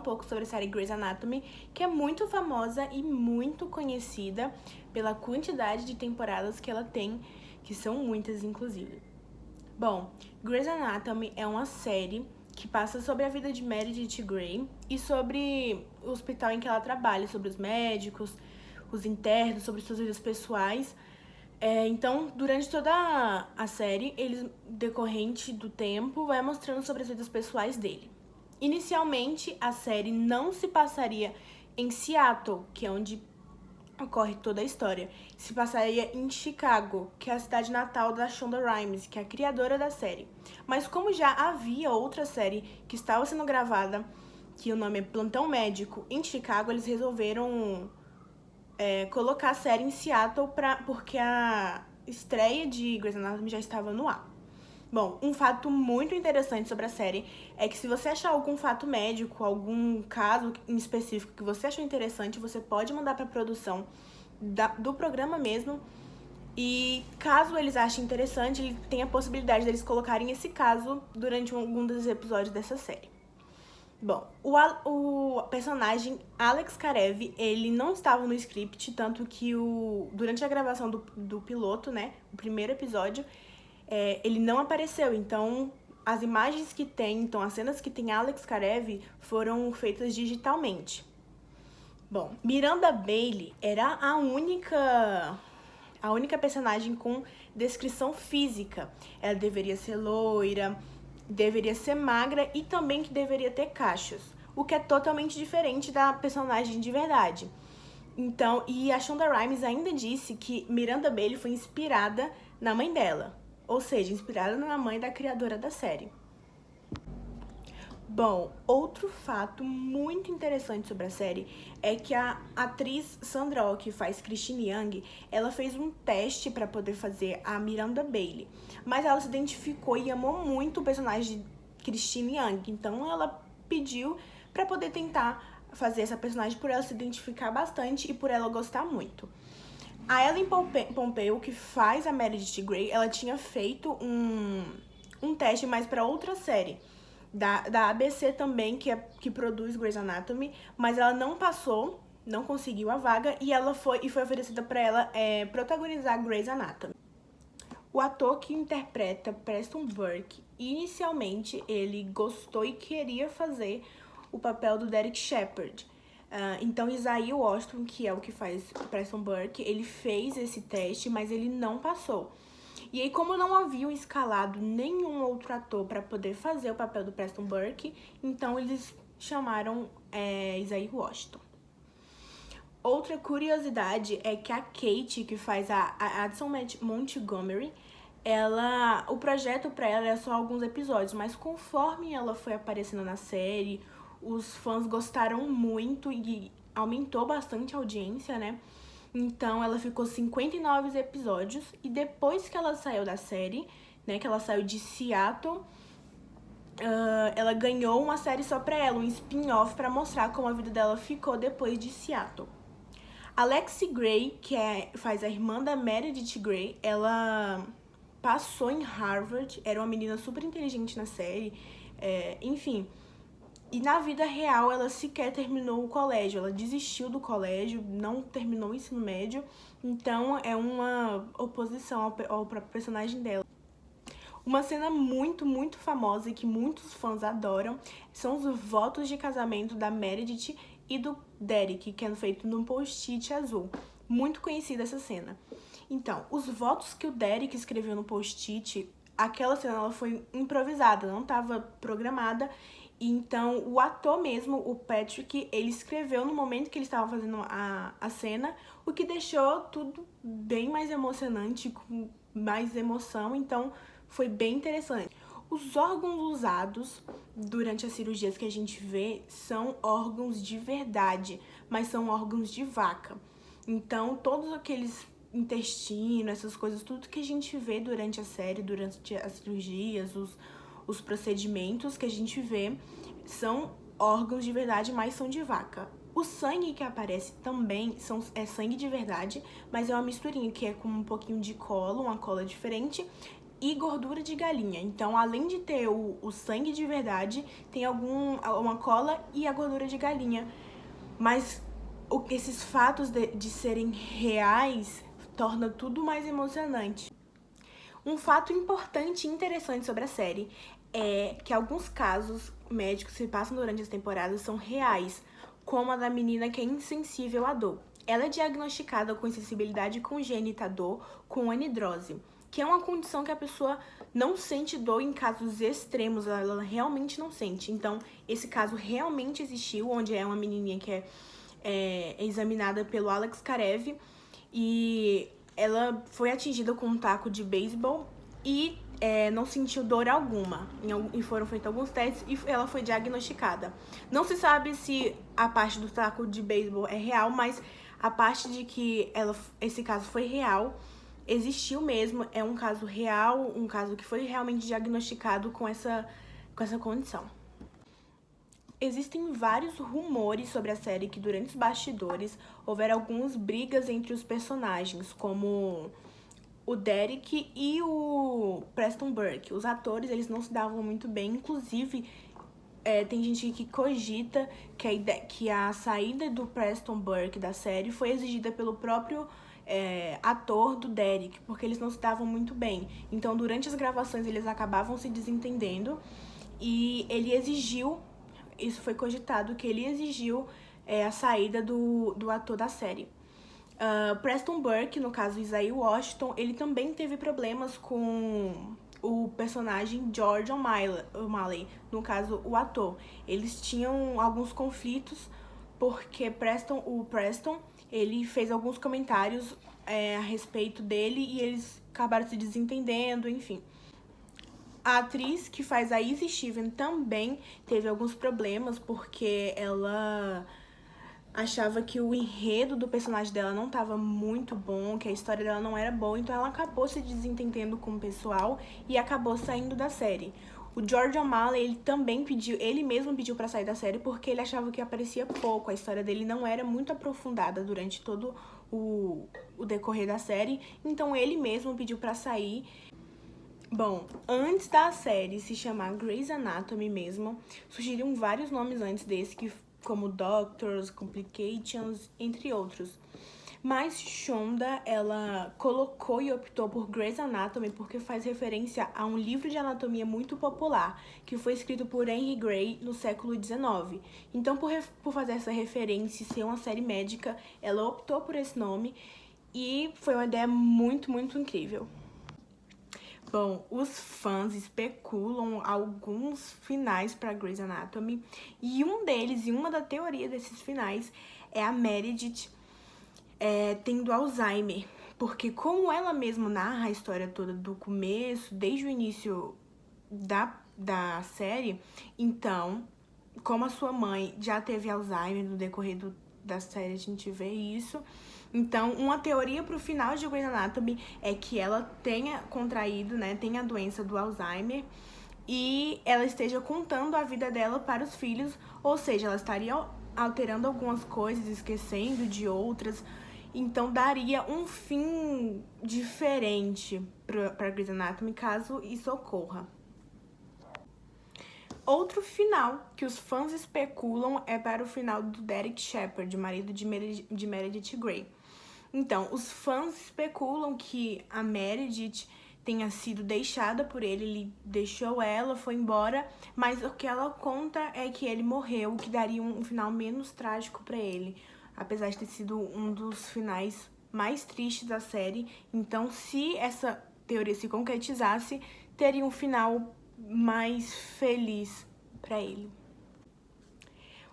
um pouco sobre a série Grey's Anatomy, que é muito famosa e muito conhecida pela quantidade de temporadas que ela tem, que são muitas, inclusive. Bom, Grey's Anatomy é uma série que passa sobre a vida de Meredith Grey e sobre o hospital em que ela trabalha, sobre os médicos, os internos, sobre suas vidas pessoais. Então, durante toda a série, decorrente do tempo, vai mostrando sobre as vidas pessoais dele. Inicialmente, a série não se passaria em Seattle, que é onde ocorre toda a história. Se passaria em Chicago, que é a cidade natal da Shonda Rhimes, que é a criadora da série. Mas como já havia outra série que estava sendo gravada, que o nome é Plantão Médico, em Chicago, eles resolveram colocar a série em Seattle porque a estreia de Grey's Anatomy já estava no ar. Bom, um fato muito interessante sobre a série é que se você achar algum fato médico, algum caso em específico que você achou interessante, você pode mandar para a produção do programa mesmo. E caso eles achem interessante, tem a possibilidade deles colocarem esse caso durante algum dos episódios dessa série. Bom, o personagem Alex Karev, ele não estava no script, tanto que durante a gravação do piloto, né, o primeiro episódio, ele não apareceu. Então, as imagens que tem, as cenas que tem Alex Karev foram feitas digitalmente. Bom, Miranda Bailey era a única personagem com descrição física. Ela deveria ser loira, deveria ser magra e também que deveria ter cachos, o que é totalmente diferente da personagem de verdade. Então, e a Shonda Rhimes ainda disse que Miranda Bailey foi inspirada na mãe dela, ou seja, inspirada na mãe da criadora da série. Bom, outro fato muito interessante sobre a série é que a atriz Sandra Oh, que faz Christine Yang, ela fez um teste para poder fazer a Miranda Bailey, mas ela se identificou e amou muito o personagem de Christine Yang, então ela pediu para poder tentar fazer essa personagem por ela se identificar bastante e por ela gostar muito. A Ellen Pompeo, que faz a Meredith Grey, ela tinha feito um teste mais para outra série da ABC também, que produz Grey's Anatomy, mas ela não passou, não conseguiu a vaga e foi oferecida para ela protagonizar Grey's Anatomy. O ator que interpreta Preston Burke, inicialmente ele gostou e queria fazer o papel do Derek Shepherd. Então Isaiah Washington, que é o que faz o Preston Burke, ele fez esse teste, mas ele não passou. E aí, como não haviam escalado nenhum outro ator para poder fazer o papel do Preston Burke, então eles chamaram Isaiah Washington. Outra curiosidade é que a Kate, que faz a Addison Montgomery, o projeto para ela era só alguns episódios, mas conforme ela foi aparecendo na série, os fãs gostaram muito e aumentou bastante a audiência, né? Então, ela ficou 59 episódios e depois que ela saiu da série, né, que ela saiu de Seattle, ela ganhou uma série só pra ela, um spin-off pra mostrar como a vida dela ficou depois de Seattle. A Lexi Grey, que faz a irmã da Meredith Grey, ela passou em Harvard, era uma menina super inteligente na série, enfim. E na vida real, ela sequer terminou o colégio, ela desistiu do colégio, não terminou o ensino médio, então é uma oposição ao próprio personagem dela. Uma cena muito, muito famosa e que muitos fãs adoram são os votos de casamento da Meredith e do Derek, que é feito num post-it azul. Muito conhecida essa cena. Então, os votos que o Derek escreveu no post-it, aquela cena ela foi improvisada, não estava programada. Então, o ator mesmo, o Patrick, ele escreveu no momento que ele estava fazendo a cena, o que deixou tudo bem mais emocionante, com mais emoção, então foi bem interessante. Os órgãos usados durante as cirurgias que a gente vê são órgãos de verdade, mas são órgãos de vaca. Então, todos aqueles intestinos, essas coisas, tudo que a gente vê durante a série, durante as cirurgias, os procedimentos que a gente vê são órgãos de verdade, mas são de vaca. O sangue que aparece também é sangue de verdade, mas é uma misturinha, que é com um pouquinho de cola, uma cola diferente, e gordura de galinha. Então, além de ter o sangue de verdade, tem uma cola e a gordura de galinha. Mas esses fatos de serem reais torna tudo mais emocionante. Um fato importante e interessante sobre a série é que alguns casos médicos que se passam durante as temporadas são reais, como a da menina que é insensível à dor. Ela é diagnosticada com insensibilidade congênita à dor com anidrose, que é uma condição que a pessoa não sente dor em casos extremos, ela realmente não sente. Então, esse caso realmente existiu, onde é uma menininha que é examinada pelo Alex Karev e ela foi atingida com um taco de beisebol e não sentiu dor alguma. E foram feitos alguns testes e ela foi diagnosticada. Não se sabe se a parte do taco de beisebol é real, mas a parte de que esse caso foi real, existiu mesmo, é um caso real, um caso que foi realmente diagnosticado com essa condição. Existem vários rumores sobre a série que durante os bastidores houveram algumas brigas entre os personagens, como o Derek e o Preston Burke. Os atores, eles não se davam muito bem, inclusive tem gente que cogita que a saída do Preston Burke da série foi exigida pelo próprio ator do Derek, porque eles não se davam muito bem. Então, durante as gravações, eles acabavam se desentendendo e ele exigiu, isso foi cogitado, que ele exigiu a saída do ator da série. Preston Burke, no caso Isaiah Washington, ele também teve problemas com o personagem George O'Malley, no caso o ator. Eles tinham alguns conflitos porque o Preston ele fez alguns comentários a respeito dele e eles acabaram se desentendendo, enfim. A atriz que faz a Izzy Steven também teve alguns problemas porque ela achava que o enredo do personagem dela não estava muito bom, que a história dela não era boa, então ela acabou se desentendendo com o pessoal e acabou saindo da série. O George O'Malley, ele mesmo pediu para sair da série porque ele achava que aparecia pouco, a história dele não era muito aprofundada durante todo o decorrer da série, então ele mesmo pediu para sair. Bom, antes da série se chamar Grey's Anatomy mesmo, surgiram vários nomes antes desse, como Doctors, Complications, entre outros. Mas Shonda, ela colocou e optou por Grey's Anatomy porque faz referência a um livro de anatomia muito popular, que foi escrito por Henry Gray no século XIX. Então, por fazer essa referência e ser uma série médica, ela optou por esse nome e foi uma ideia muito, muito incrível. Bom, os fãs especulam alguns finais para Grey's Anatomy e uma da teoria desses finais é a Meredith tendo Alzheimer, porque como ela mesma narra a história toda do começo, desde o início da série, então, como a sua mãe já teve Alzheimer no decorrer da série, a gente vê isso. Então, uma teoria pro final de Grey's Anatomy é que ela tenha contraído, tenha a doença do Alzheimer e ela esteja contando a vida dela para os filhos, ou seja, ela estaria alterando algumas coisas, esquecendo de outras, então daria um fim diferente para Grey's Anatomy caso isso ocorra. Outro final que os fãs especulam é para o final do Derek Shepherd, marido de Meredith Grey. Então, os fãs especulam que a Meredith tenha sido deixada por ele deixou ela, foi embora, mas o que ela conta é que ele morreu, o que daria um final menos trágico para ele, apesar de ter sido um dos finais mais tristes da série. Então, se essa teoria se concretizasse, teria um final mais feliz para ele.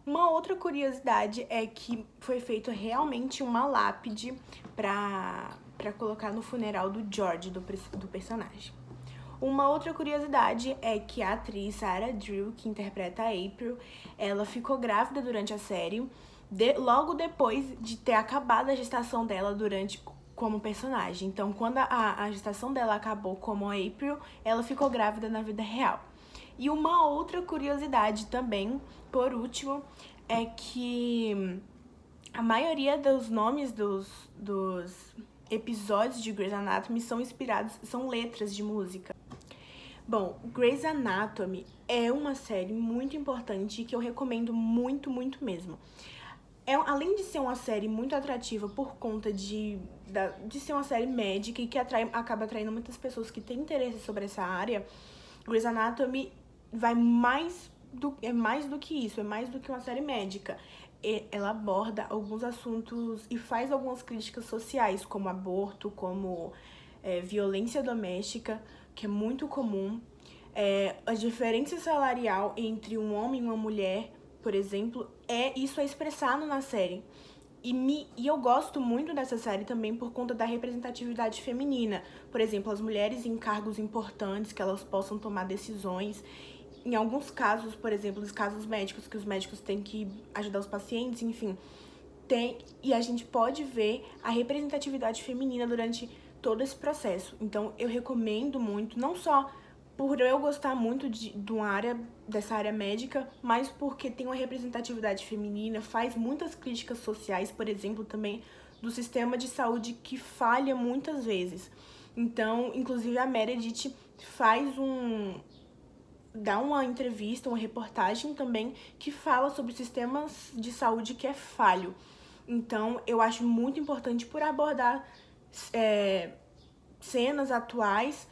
Uma outra curiosidade é que foi feita realmente uma lápide para colocar no funeral do George, do personagem. Uma outra curiosidade é que a atriz Sarah Drew, que interpreta a April, ela ficou grávida durante a série, logo depois de ter acabado a gestação dela como personagem. Então, quando a gestação dela acabou como a April, ela ficou grávida na vida real. E uma outra curiosidade também, por último, é que a maioria dos nomes dos episódios de Grey's Anatomy são letras de música. Bom, Grey's Anatomy é uma série muito importante que eu recomendo muito, muito mesmo. Além de ser uma série muito atrativa por conta de ser uma série médica e que acaba atraindo muitas pessoas que têm interesse sobre essa área, Grey's Anatomy é mais do que isso, é mais do que uma série médica. Ela aborda alguns assuntos e faz algumas críticas sociais, como aborto, como violência doméstica, que é muito comum, a diferença salarial entre um homem e uma mulher, por exemplo, isso é expressado na série. E eu gosto muito dessa série também por conta da representatividade feminina. Por exemplo, as mulheres em cargos importantes, que elas possam tomar decisões. Em alguns casos, por exemplo, os casos médicos, que os médicos têm que ajudar os pacientes, enfim. E a gente pode ver a representatividade feminina durante todo esse processo. Então, eu recomendo muito, não só por eu gostar muito dessa área médica, mas porque tem uma representatividade feminina, faz muitas críticas sociais, por exemplo, também do sistema de saúde que falha muitas vezes. Então, inclusive a Meredith dá uma entrevista, uma reportagem também que fala sobre sistemas de saúde que é falho. Então, eu acho muito importante por abordar cenas atuais.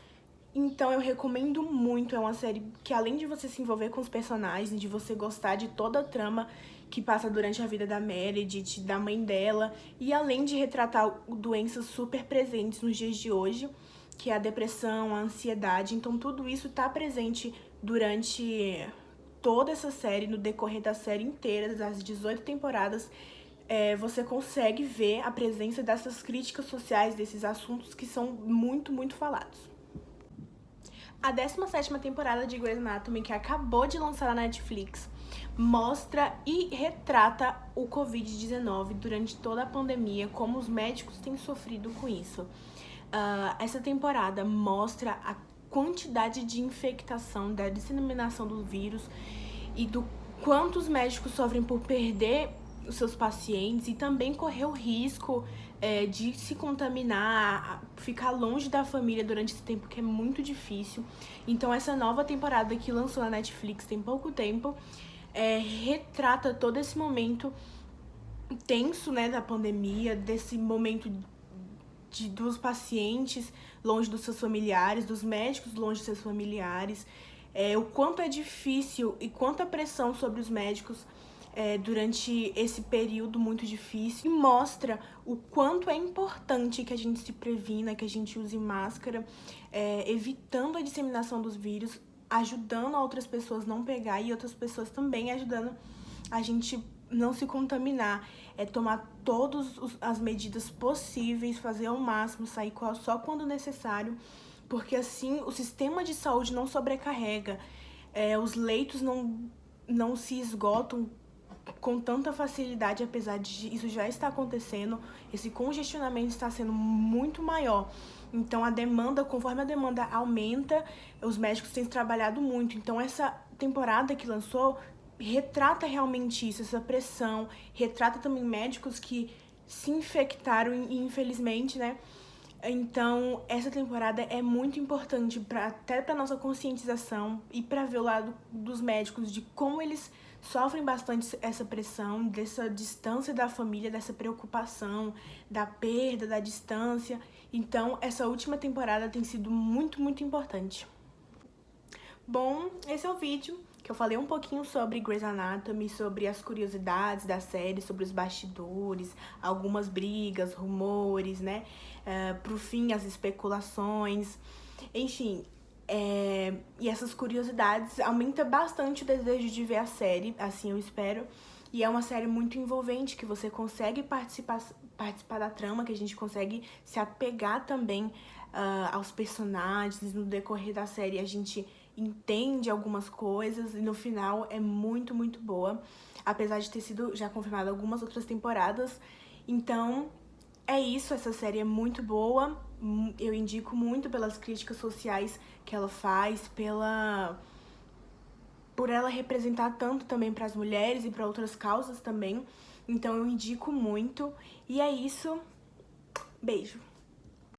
Então, eu recomendo muito. É uma série que, além de você se envolver com os personagens, de você gostar de toda a trama que passa durante a vida da Meredith, da mãe dela, e além de retratar doenças super presentes nos dias de hoje, que é a depressão, a ansiedade. Então, tudo isso tá presente durante toda essa série, no decorrer da série inteira, das 18 temporadas. Você consegue ver a presença dessas críticas sociais, desses assuntos que são muito, muito falados. A 17ª temporada de Grey's Anatomy, que acabou de lançar na Netflix, mostra e retrata o Covid-19 durante toda a pandemia, como os médicos têm sofrido com isso. Essa temporada mostra a quantidade de infectação, da disseminação do vírus e do quanto os médicos sofrem por perder os seus pacientes e também correr o risco de se contaminar, ficar longe da família durante esse tempo, que é muito difícil. Então, essa nova temporada que lançou na Netflix tem pouco tempo, retrata todo esse momento tenso, né, da pandemia, desse momento dos pacientes longe dos seus familiares, dos médicos longe dos seus familiares, o quanto é difícil e quanta pressão sobre os médicos durante esse período muito difícil, e mostra o quanto é importante que a gente se previna, que a gente use máscara, evitando a disseminação dos vírus, ajudando outras pessoas não pegar e outras pessoas também ajudando a gente não se contaminar, tomar todas as medidas possíveis, fazer ao máximo, sair só quando necessário, porque assim o sistema de saúde não sobrecarrega, os leitos não se esgotam com tanta facilidade, apesar de isso já estar acontecendo, esse congestionamento está sendo muito maior. Então, conforme a demanda aumenta, os médicos têm trabalhado muito. Então, essa temporada que lançou retrata realmente isso, essa pressão, retrata também médicos que se infectaram, infelizmente, né? Então, essa temporada é muito importante até para nossa conscientização e para ver o lado dos médicos, de como eles sofrem bastante essa pressão, dessa distância da família, dessa preocupação, da perda, da distância. Então, essa última temporada tem sido muito, muito importante. Bom, esse é o vídeo que eu falei um pouquinho sobre Grey's Anatomy, sobre as curiosidades da série, sobre os bastidores, algumas brigas, rumores, né? Pro fim, as especulações, enfim. E essas curiosidades aumenta bastante o desejo de ver a série, assim eu espero. E é uma série muito envolvente, que você consegue participar da trama, que a gente consegue se apegar também aos personagens. No decorrer da série a gente entende algumas coisas e no final é muito, muito boa, apesar de ter sido já confirmado algumas outras temporadas. Então, é isso, essa série é muito boa, eu indico muito pelas críticas sociais que ela faz, por ela representar tanto também para as mulheres e para outras causas também. Então eu indico muito. E é isso. Beijo!